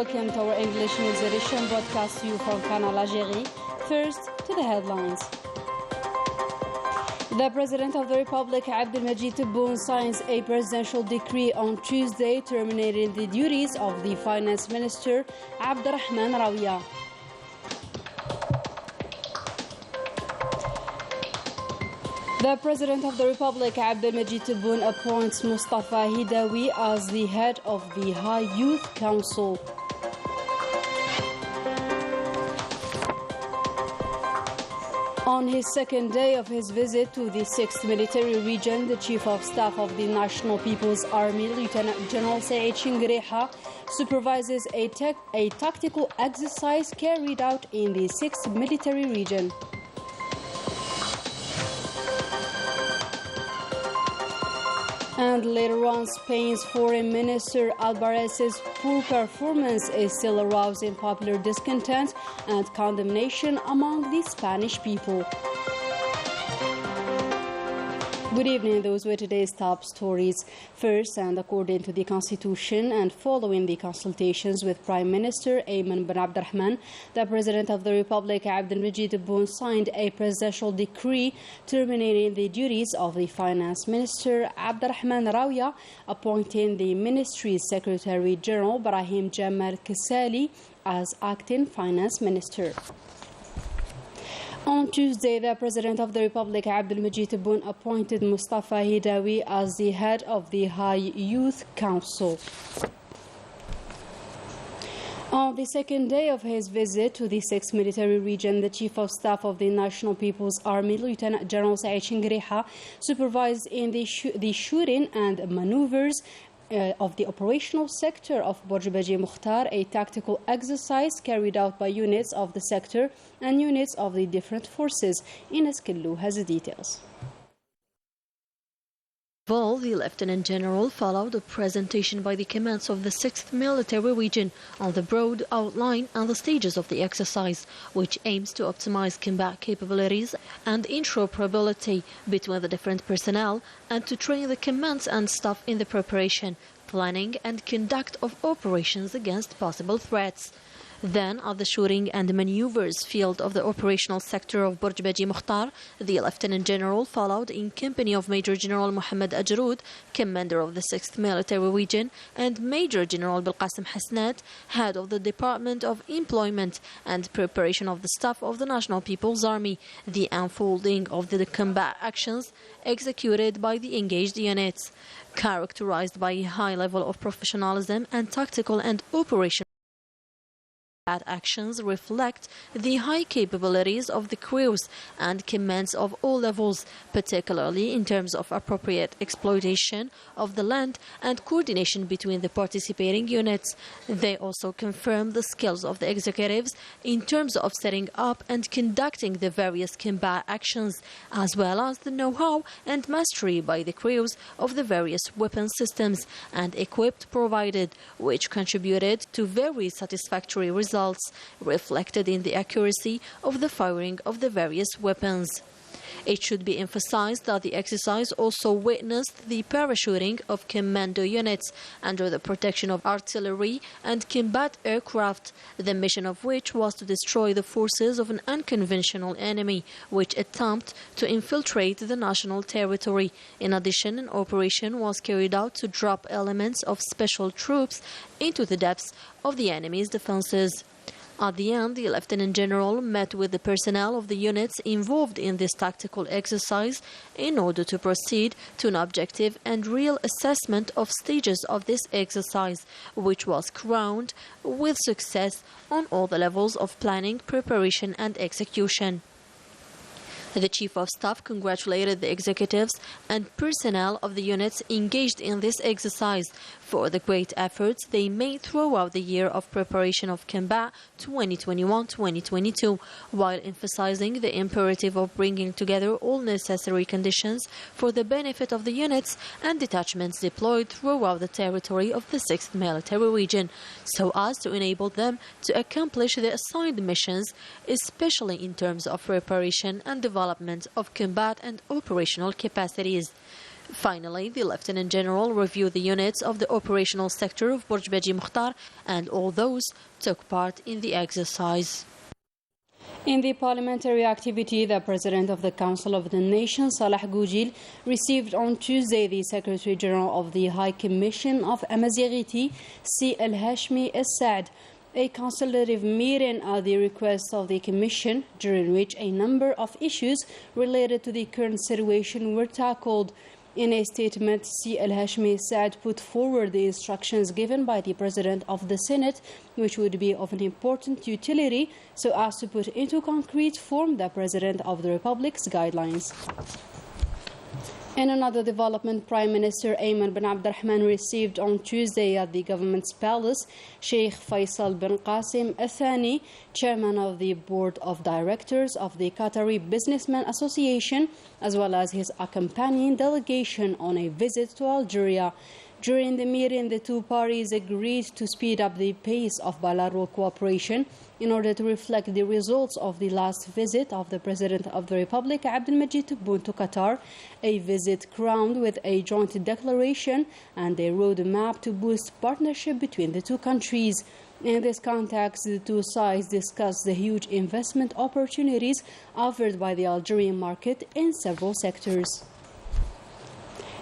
welcome to our English news edition broadcast to you from Canal, Algérie. First, to the headlines. The President of the Republic, Abdelmajid Tebboune, signs a presidential decree on Tuesday terminating the duties of the Finance Minister, Abderrahman Rawia. The President of the Republic, Abdelmajid Tebboune, appoints Mustafa Hidawi as the head of the High Youth Council. On his second day of his visit to the 6th Military Region, the Chief of Staff of the National People's Army, Lieutenant General Saeed Shingreha, supervises a tactical exercise carried out in the 6th Military Region. And later on, Spain's Foreign Minister Alvarez's poor performance is still arousing popular discontent and condemnation among the Spanish people. Good evening, those were today's top stories. First, and according to the Constitution and following the consultations with Prime Minister Ayman bin Abdurrahman, the President of the Republic, Abdelmajid Tebboune, signed a presidential decree terminating the duties of the Finance Minister, Abderrahman Rawia, appointing the Ministry's Secretary General, Brahim Jamal Kasali, as acting Finance Minister. On Tuesday, the President of the Republic, Abdelmajid Tebboune, appointed Mustafa Hidawi as the head of the High Youth Council. On the second day of his visit to the 6th Military Region, the Chief of Staff of the National People's Army, Lieutenant General Saeed Shingreha, supervised in the shooting and maneuvers of the operational sector of Borj Mukhtar, a tactical exercise carried out by units of the sector and units of the different forces. Ines Killu has the details. The Lieutenant General followed a presentation by the commands of the 6th Military Region on the broad outline and the stages of the exercise, which aims to optimize combat capabilities and interoperability between the different personnel and to train the commands and staff in the preparation, planning and conduct of operations against possible threats. Then, at the shooting and maneuvers field of the operational sector of Borj Mukhtar, the Lieutenant General followed in company of Major General Mohammed Ajroud, commander of the 6th Military Region, and Major General Belqasem Hasnat, head of the Department of Employment and Preparation of the Staff of the National People's Army, the unfolding of the combat actions executed by the engaged units, characterized by a high level of professionalism and tactical and operational actions reflect the high capabilities of the crews and commands of all levels, particularly in terms of appropriate exploitation of the land and coordination between the participating units. They also confirm the skills of the executives in terms of setting up and conducting the various combat actions, as well as the know-how and mastery by the crews of the various weapon systems and equipment provided, which contributed to very satisfactory results reflected in the accuracy of the firing of the various weapons. It should be emphasized that the exercise also witnessed the parachuting of commando units under the protection of artillery and combat aircraft, the mission of which was to destroy the forces of an unconventional enemy which attempt to infiltrate the national territory. In addition, an operation was carried out to drop elements of special troops into the depths of the enemy's defenses. At the end, the Lieutenant General met with the personnel of the units involved in this tactical exercise in order to proceed to an objective and real assessment of stages of this exercise, which was crowned with success on all the levels of planning, preparation and execution. The Chief of Staff congratulated the executives and personnel of the units engaged in this exercise for the great efforts they made throughout the year of preparation of combat 2021-2022, while emphasizing the imperative of bringing together all necessary conditions for the benefit of the units and detachments deployed throughout the territory of the 6th Military Region, so as to enable them to accomplish their assigned missions, especially in terms of preparation and development of combat and operational capacities. Finally, the Lieutenant General reviewed the units of the operational sector of Burj Baji Mukhtar, and all those took part in the exercise. In the parliamentary activity, the President of the Council of the Nation, Salah Goujil, received on Tuesday the Secretary General of the High Commission of Englsih, C. El-Hashmi El-Saad, a consultative meeting at the request of the Commission, during which a number of issues related to the current situation were tackled. In a statement, C. El-Hashmi Saad put forward the instructions given by the President of the Senate, which would be of an important utility so as to put into concrete form the President of the Republic's guidelines. In another development, Prime Minister Ayman bin Abdurrahman received on Tuesday at the government's palace Sheikh Faisal bin Qasim Al Thani, chairman of the board of directors of the Qatari Businessmen Association, as well as his accompanying delegation on a visit to Algeria. During the meeting, the two parties agreed to speed up the pace of bilateral cooperation in order to reflect the results of the last visit of the President of the Republic, Abdelmajid Tebboune, to Qatar, a visit crowned with a joint declaration and a roadmap to boost partnership between the two countries. In this context, the two sides discussed the huge investment opportunities offered by the Algerian market in several sectors.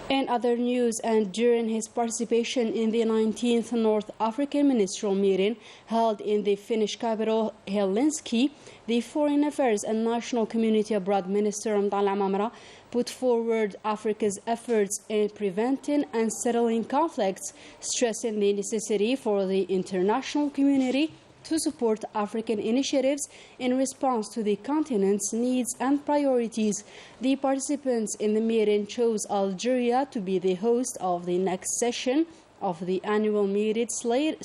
In other news, and during his participation in the 19th North African Ministerial Meeting held in the Finnish capital Helsinki, the Foreign Affairs and National Community Abroad Minister Mdal Amamra put forward Africa's efforts in preventing and settling conflicts, stressing the necessity for the international community to support African initiatives in response to the continent's needs and priorities. The participants in the meeting chose Algeria to be the host of the next session of the annual meeting slated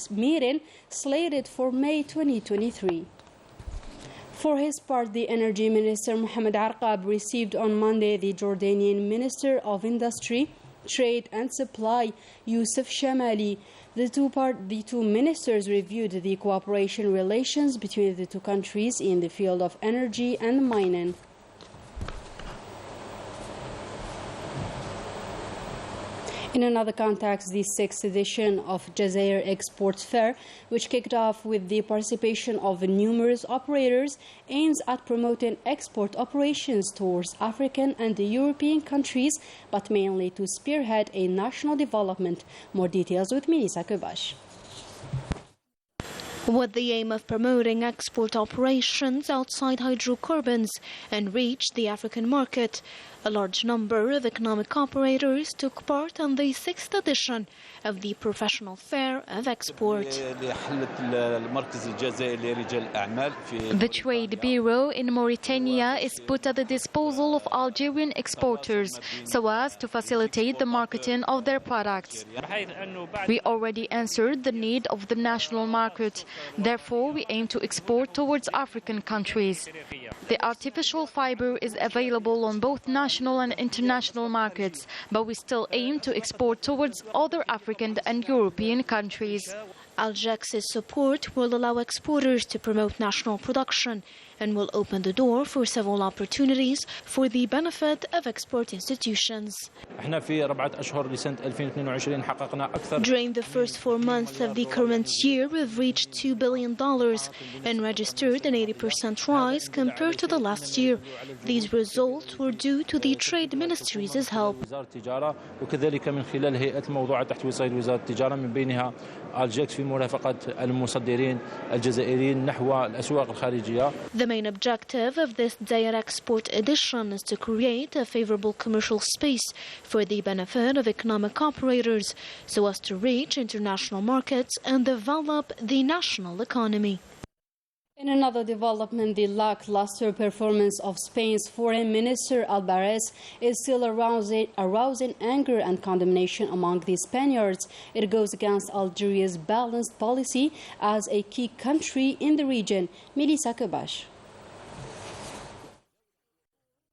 for May 2023. For his part, the Energy Minister Mohamed Arqab received on Monday the Jordanian Minister of Industry, Trade and Supply, Youssef Shamali. The two ministers reviewed the cooperation relations between the two countries in the field of energy and mining. In another context, the 6th edition of Jazeera Export Fair, which kicked off with the participation of numerous operators, aims at promoting export operations towards African and European countries, but mainly to spearhead a national development. More details with Melissa Kubash. With the aim of promoting export operations outside hydrocarbons and reach the African market, a large number of economic operators took part in the 6th edition of the Professional Fair of Export. The Trade Bureau in Mauritania is put at the disposal of Algerian exporters so as to facilitate the marketing of their products. We already answered the need of the national market. Therefore, we aim to export towards African countries. The artificial fiber is available on both national and international markets, but we still aim to export towards other African and European countries. Aljex's support will allow exporters to promote national production and will open the door for several opportunities for the benefit of export institutions. During the first 4 months of the current year, we've reached $2 billion and registered an 80% rise compared to the last year. These results were due to the Trade Ministry's help. The main objective of this Jazeera Export Edition is to create a favorable commercial space for the benefit of economic operators so as to reach international markets and develop the national economy. In another development, the lackluster performance of Spain's Foreign Minister Alvarez is still arousing anger and condemnation among the Spaniards. It goes against Algeria's balanced policy as a key country in the region. Melissa Kubash.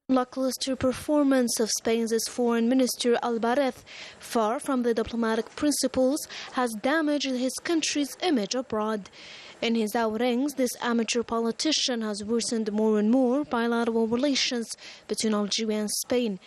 Lackluster performance of Spain's Foreign Minister Alvarez, far from the diplomatic principles, has damaged his country's image abroad. In his outings, this amateur politician has worsened more and more bilateral relations between Algeria and Spain.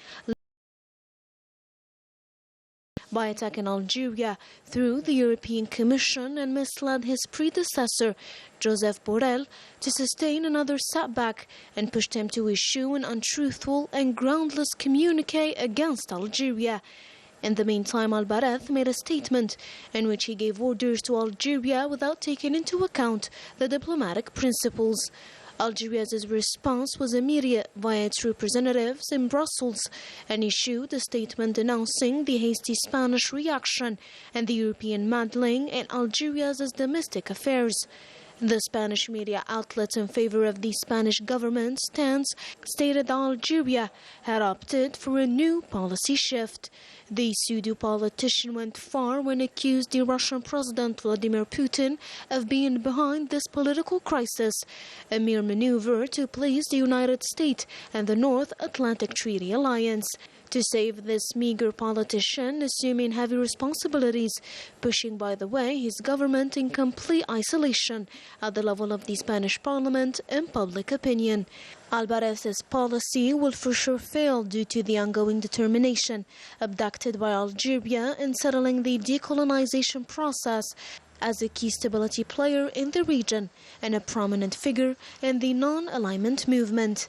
by attacking Algeria through the European Commission and misled his predecessor, Joseph Borrell, to sustain another setback and pushed him to issue an untruthful and groundless communique against Algeria. In the meantime, Al-Bareth made a statement in which he gave orders to Algeria without taking into account the diplomatic principles. Algeria's response was immediate via its representatives in Brussels and issued a statement denouncing the hasty Spanish reaction and the European meddling in Algeria's domestic affairs. The Spanish media outlets in favor of the Spanish government's stance stated that Algeria had opted for a new policy shift. The pseudo-politician went far when accused the Russian President Vladimir Putin of being behind this political crisis, a mere maneuver to please the United States and the North Atlantic Treaty Alliance. To save this meager politician, assuming heavy responsibilities, pushing, by the way, his government in complete isolation at the level of the Spanish parliament and public opinion. Al-Bareth's policy will for sure fail due to the ongoing determination abducted by Algeria in settling the decolonization process as a key stability player in the region and a prominent figure in the non-alignment movement.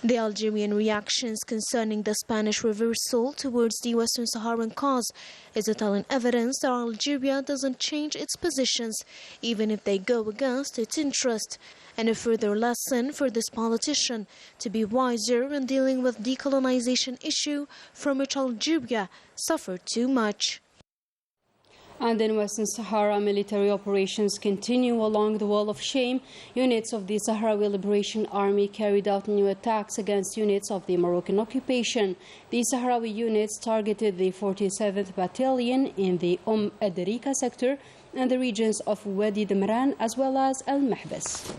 The Algerian reactions concerning the Spanish reversal towards the Western Saharan cause is a telling evidence that Algeria doesn't change its positions, even if they go against its interest, and a further lesson for this politician to be wiser in dealing with decolonization issue from which Algeria suffered too much. And in Western Sahara, military operations continue along the Wall of Shame. Units of the Sahrawi Liberation Army carried out new attacks against units of the Moroccan occupation. The Sahrawi units targeted the 47th Battalion in the Adarika sector and the regions of Wadi Damran as well as Al Mahbas.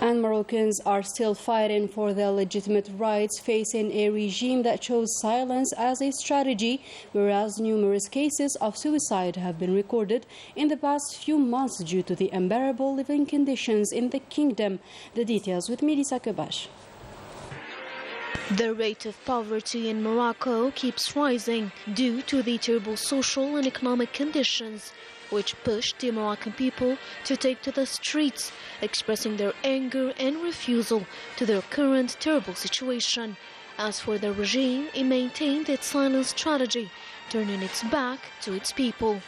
And Moroccans are still fighting for their legitimate rights, facing a regime that chose silence as a strategy, whereas numerous cases of suicide have been recorded in the past few months due to the unbearable living conditions in the kingdom. The details with Melissa Kabash. The rate of poverty in Morocco keeps rising due to the terrible social and economic conditions, which pushed the Moroccan people to take to the streets, expressing their anger and refusal to their current terrible situation. As for the regime, it maintained its silent strategy, turning its back to its people.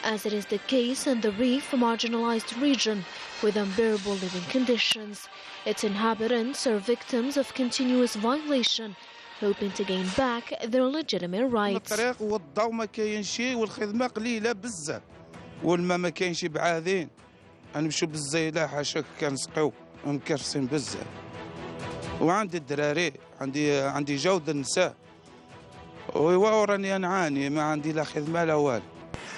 As it is the case in the Rif, a marginalized region with unbearable living conditions, its inhabitants are victims of continuous violation, hoping to gain back their legitimate rights. والما ما كاينش بعاذين غنمشيو بالزيله حاشاك كنسقيو ومكرسين بزاف وعندي الدراري عندي جود النساء وراني نعاني ما عندي لا خدمه لا والو.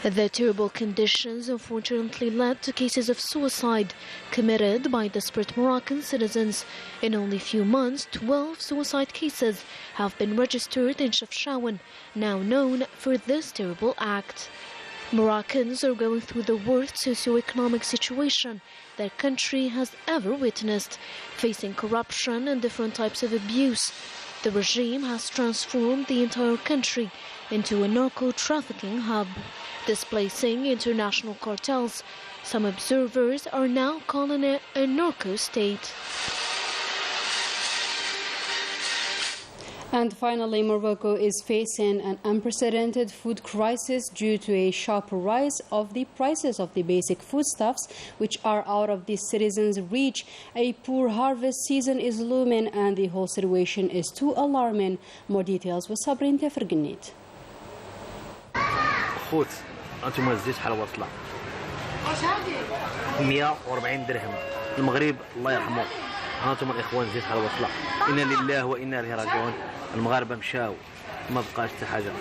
The terrible conditions unfortunately led to cases of suicide committed by desperate Moroccan citizens. In only a few months, 12 suicide cases have been registered in Chefchaouen, now known for this terrible act. Moroccans are going through the worst socio-economic situation their country has ever witnessed, facing corruption and different types of abuse. The regime has transformed the entire country into a narco-trafficking hub, displacing international cartels. Some observers are now calling it a narco-state. And finally, Morocco is facing an unprecedented food crisis due to a sharp rise of the prices of the basic foodstuffs, which are out of the citizens' reach. A poor harvest season is looming and the whole situation is too alarming. More details with Sabrin Tefergenit. خوت انتم الزيت شحال واصله 140 درهم المغرب الله يرحمه هانتم الاخوان الزيت شحال واصله انا لله وانا اليه راجعون المغاربه مشاو ما بقاش حتى حاجه.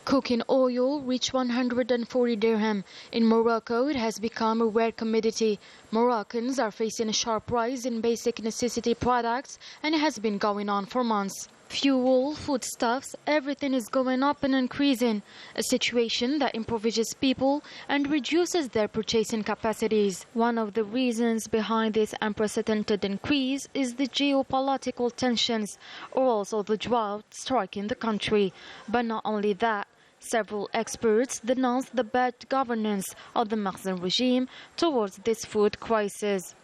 Cooking oil reached 140 dirham. In Morocco, it has become a rare commodity. Moroccans are facing a sharp rise in basic necessity products, and it has been going on for months. Fuel, foodstuffs, everything is going up and increasing, a situation that impoverishes people and reduces their purchasing capacities. One of the reasons behind this unprecedented increase is the geopolitical tensions, or also the drought striking the country. But not only that, Several experts denounced the bad governance of the Makhzen regime towards this food crisis.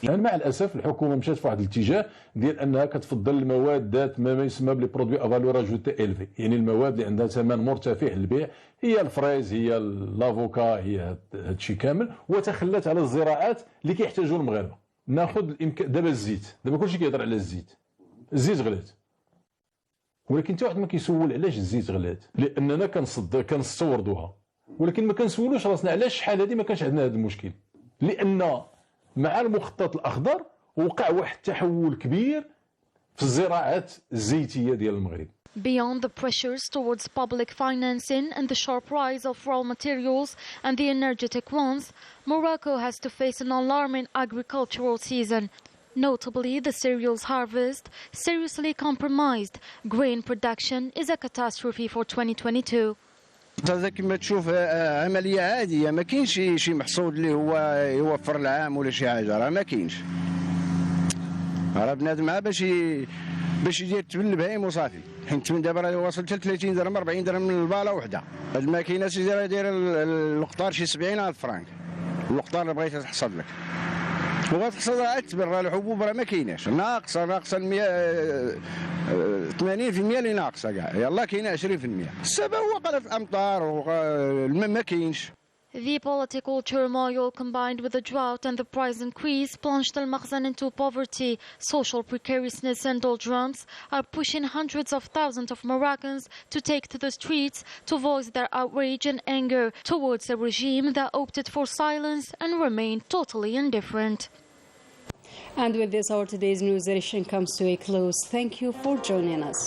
يعني مع الاسف الحكومه مشات في واحد الاتجاه ديال انها كتفضل المواد ذات ما يسمى بلي برودوي افالور اجوتي الفي، يعني المواد اللي عندها ثمن مرتفع للبيع، هي الفريز، هي لافوكا، هي هادشي كامل، وتخلت على الزراعات اللي كيحتاجوا المغاربه. ناخذ دابا الزيت، دابا كلشي كيهضر على الزيت غلات، ولكن حتى واحد ما كيسول علاش الزيت غلات، لاننا كنستوردوها، ولكن ما كنسولوش راسنا علاش شحال هذه ما كانش عندنا هذا المشكل، لان مع المخطط الأخضر وقع واحد التحول كبير في الزراعات الزيتية ديال المغرب. Beyond the pressures towards public financing and the sharp rise of raw materials and the energetic ones, Morocco has to face an alarming agricultural season. Notably, the cereals harvest seriously compromised. Grain production is a catastrophe for 2022. هذا كما تشوف عمليه عاديه، ما كاينش شي محصول اللي هو يوفر العام ولا شي حاجه، راه ما كاينش. راه بنادم باش يدير التبن البهيم وصافي، حيت التبن دابا راه واصل حتى 30 درهم 40 درهم من الباله وحده. هاد الماكينه داير القطار شي 70,000 فرانك، القطار اللي بغيتي تحصد لك وغتحصد راه التبن، راه الحبوب راه ما كايناش، ناقصه 80% اللي ناقصه كاع، يلاه كاينه 20%. السبب هو قله الامطار والماء ما كاينش. The political turmoil combined with the drought and the price increase plunged Al Makhzen into poverty. Social precariousness and doldrums are pushing hundreds of thousands of Moroccans to take to the streets to voice their outrage and anger towards a regime that opted for silence and remained totally indifferent. And with this, our today's news edition comes to a close. Thank you for joining us.